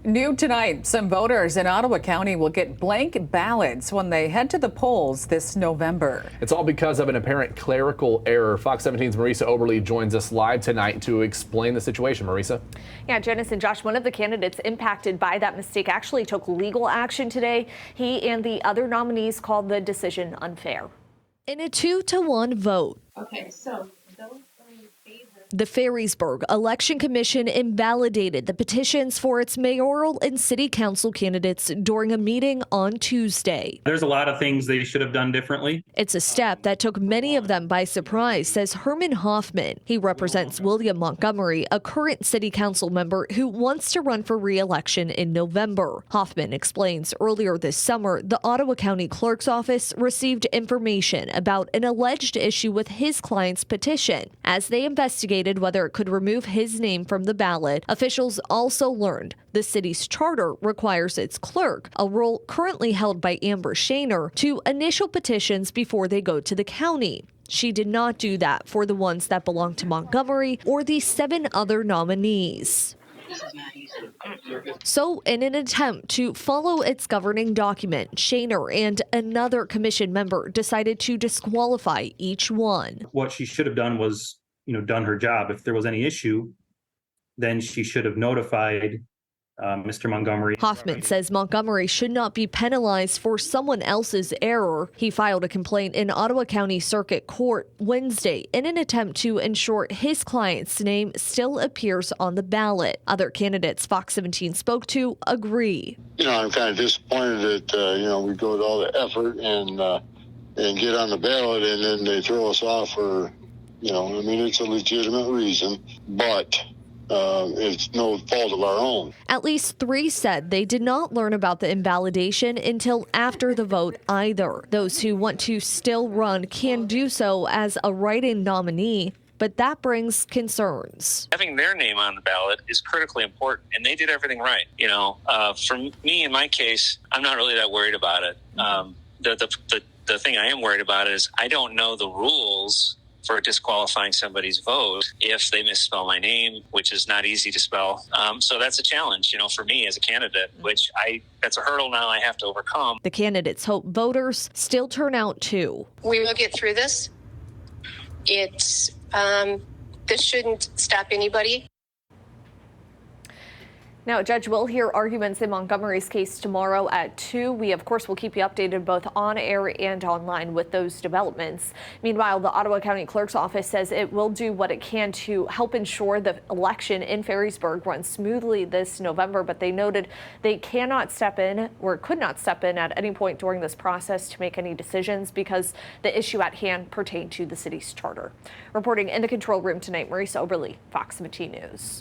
New tonight, some voters in Ottawa County will get blank ballots when they head to the polls this November. It's all because of an apparent clerical error. Fox 17's Marisa Oberle joins us live tonight to explain the situation. Marisa? Yeah, Janice and Josh, one of the candidates impacted by that mistake actually took legal action today. He and the other nominees called the decision unfair. In a 2-to-1 vote. Okay, so The Ferrysburg Election Commission invalidated the petitions for its mayoral and city council candidates during a meeting on Tuesday. There's a lot of things they should have done differently. It's a step that took many of them by surprise, says Herman Hoffman. He represents William Montgomery, a current city council member who wants to run for re-election in November. Hoffman explains earlier this summer, the Ottawa County Clerk's Office received information about an alleged issue with his client's petition. As they investigated whether it could remove his name from the ballot, officials also learned the city's charter requires its clerk, a role currently held by Amber Shaner, to initial petitions before they go to the county. She did not do that for the ones that belong to Montgomery or the 7 other nominees. So, in an attempt to follow its governing document, Shaner and another commission member decided to disqualify each one. What she should have done was done her job. If there was any issue, then she should have notified Mr. Montgomery. Hoffman says Montgomery should not be penalized for someone else's error. He filed a complaint in Ottawa County Circuit Court Wednesday in an attempt to ensure his client's name still appears on the ballot. Other candidates Fox 17 spoke to agree. I'm kind of disappointed that, we go to all the effort and get on the ballot and then they throw us off for it's a legitimate reason, but it's no fault of our own. At least 3 said they did not learn about the invalidation until after the vote either. Those who want to still run can do so as a write-in nominee, but that brings concerns. Having their name on the ballot is critically important, and they did everything right. For me, in my case, I'm not really that worried about it. The thing I am worried about is I don't know the rules for disqualifying somebody's vote if they misspell my name, which is not easy to spell. So that's a challenge, for me as a candidate, that's a hurdle now I have to overcome. The candidates hope voters still turn out too. we will get through this. This shouldn't stop anybody. Now, a judge will hear arguments in Montgomery's case tomorrow at 2. We, of course, will keep you updated both on air and online with those developments. Meanwhile, the Ottawa County Clerk's Office says it will do what it can to help ensure the election in Ferrysburg runs smoothly this November, but they noted they cannot step in or could not step in at any point during this process to make any decisions because the issue at hand pertained to the city's charter. Reporting in the control room tonight, Marisa Oberle, Fox 17 News.